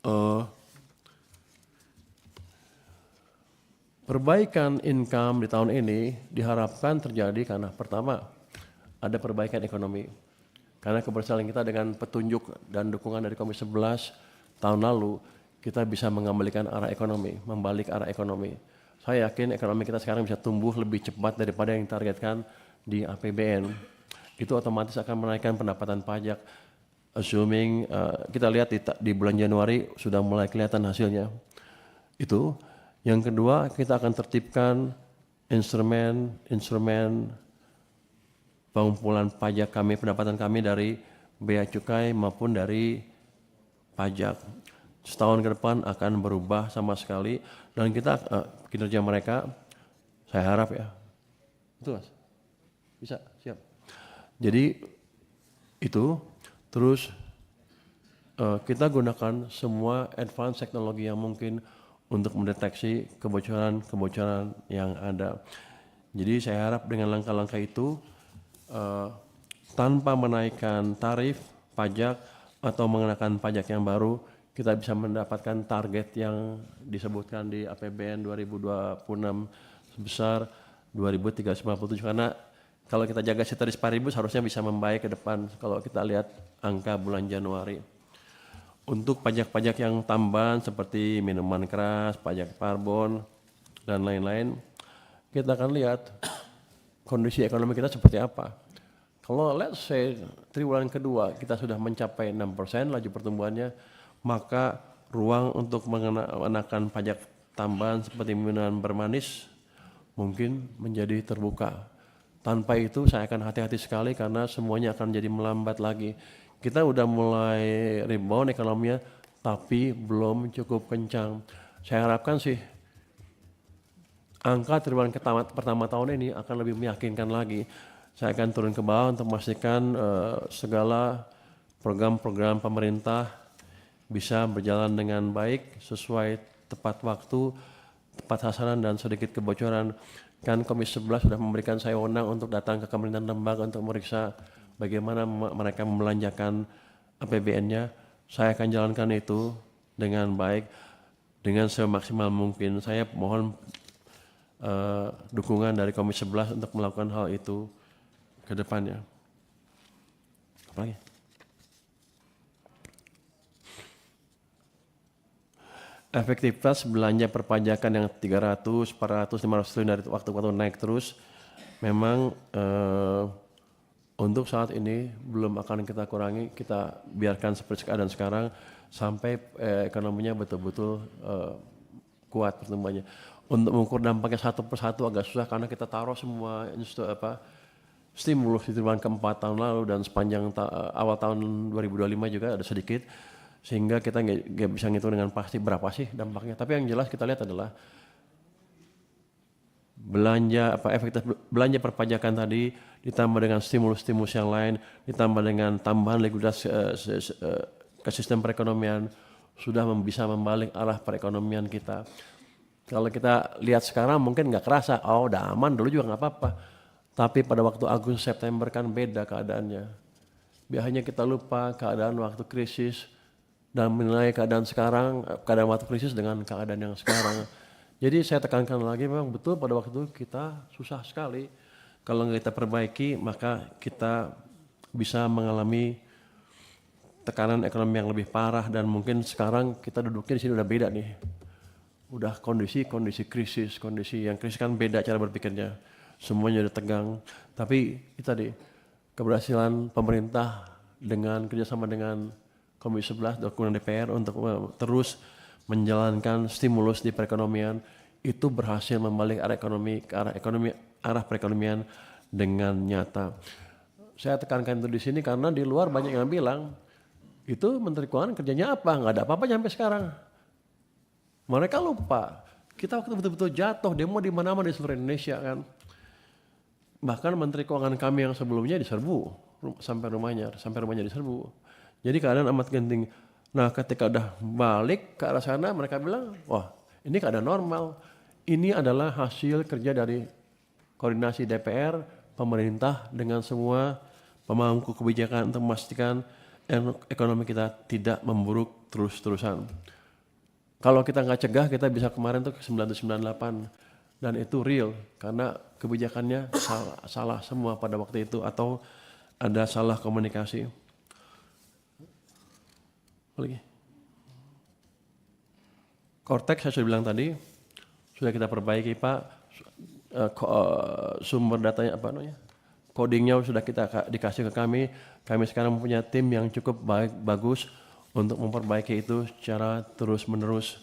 eh, perbaikan income di tahun ini diharapkan terjadi karena pertama ada perbaikan ekonomi. Karena keberhasilan kita dengan petunjuk dan dukungan dari Komisi 11 tahun lalu, kita bisa mengembalikan arah ekonomi, membalik arah ekonomi. Saya yakin ekonomi kita sekarang bisa tumbuh lebih cepat daripada yang ditargetkan di APBN. Itu otomatis akan menaikkan pendapatan pajak. Assuming kita lihat di bulan Januari sudah mulai kelihatan hasilnya. Itu. Yang kedua, kita akan tertibkan instrumen pengumpulan pajak kami, pendapatan kami dari bea cukai maupun dari pajak. Setahun ke depan akan berubah sama sekali dan kita kinerja mereka, saya harap ya, itu Mas, bisa, siap. Jadi itu, terus kita gunakan semua advance teknologi yang mungkin untuk mendeteksi kebocoran-kebocoran yang ada. Jadi saya harap dengan langkah-langkah itu tanpa menaikkan tarif pajak atau mengenakan pajak yang baru, kita bisa mendapatkan target yang disebutkan di APBN 2026 sebesar 2.357. Karena kalau kita jaga ceteris paribus harusnya bisa membaik ke depan kalau kita lihat angka bulan Januari. Untuk pajak-pajak yang tambahan seperti minuman keras, pajak karbon, dan lain-lain, kita akan lihat kondisi ekonomi kita seperti apa. Kalau let's say triwulan kedua kita sudah mencapai 6% laju pertumbuhannya, maka ruang untuk mengenakan pajak tambahan seperti minuman bermanis mungkin menjadi terbuka. Tanpa itu saya akan hati-hati sekali karena semuanya akan jadi melambat lagi. Kita udah mulai rebound ekonominya, tapi belum cukup kencang. Saya harapkan sih angka triwulan pertama tahun ini akan lebih meyakinkan lagi. Saya akan turun ke bawah untuk memastikan segala program-program pemerintah bisa berjalan dengan baik, sesuai tepat waktu, tepat sasaran dan sedikit kebocoran. Kan Komisi 11 sudah memberikan saya wewenang untuk datang ke Kementerian Lembaga untuk meriksa bagaimana mereka membelanjakan APBN-nya. Saya akan jalankan itu dengan baik, dengan semaksimal mungkin. Saya mohon dukungan dari Komisi 11 untuk melakukan hal itu ke depannya. Apa lagi? Efektivitas belanja perpajakan yang 300, 400, 500 triliun dari waktu-waktu naik terus, memang untuk saat ini belum akan kita kurangi, kita biarkan seperti keadaan sekarang sampai ekonominya betul-betul kuat pertumbuhannya. Untuk mengukur dampaknya satu persatu agak susah karena kita taruh semua stimulus di triwulan keempat tahun lalu dan sepanjang awal tahun 2025 juga ada sedikit, sehingga kita nggak bisa ngitung dengan pasti berapa sih dampaknya. Tapi yang jelas kita lihat adalah efektif belanja perpajakan tadi ditambah dengan stimulus-stimulus yang lain, ditambah dengan tambahan likuiditas ke sistem perekonomian sudah bisa membalik arah perekonomian kita. Kalau kita lihat sekarang mungkin nggak kerasa, oh udah aman dulu juga nggak apa-apa. Tapi pada waktu Agustus September kan beda keadaannya. Biasanya kita lupa keadaan waktu krisis dan menilai keadaan sekarang, keadaan waktu krisis dengan keadaan yang sekarang. Jadi saya tekankan lagi memang betul pada waktu itu kita susah sekali. Kalau nggak kita perbaiki maka kita bisa mengalami tekanan ekonomi yang lebih parah dan mungkin sekarang kita duduknya di sini udah beda nih. Udah kondisi krisis, kondisi yang krisis kan beda cara berpikirnya. Semuanya udah tegang. Tapi itu tadi keberhasilan pemerintah dengan kerjasama dengan Komisi 11 dukungan DPR untuk terus menjalankan stimulus di perekonomian itu berhasil membalik arah perekonomian dengan nyata. Saya tekankan itu di sini karena di luar banyak yang bilang itu Menteri Keuangan kerjanya apa? Nggak ada apa-apa sampai sekarang. Mereka lupa kita waktu betul-betul jatuh demo di mana-mana di seluruh Indonesia kan. Bahkan Menteri Keuangan kami yang sebelumnya diserbu sampai rumahnya diserbu. Jadi keadaan amat genting. Nah ketika udah balik ke arah sana mereka bilang, wah ini keadaan normal. Ini adalah hasil kerja dari koordinasi DPR, pemerintah dengan semua pemangku kebijakan untuk memastikan ekonomi kita tidak memburuk terus-terusan. Kalau kita nggak cegah, kita bisa kemarin tuh ke 998 dan itu real karena kebijakannya salah semua pada waktu itu atau ada salah komunikasi. Lagi. Cortex saya sudah bilang tadi sudah kita perbaiki Pak. Sumber datanya apa namanya? Codingnya sudah kita dikasih ke kami. Kami sekarang mempunyai tim yang cukup bagus untuk memperbaiki itu secara terus-menerus.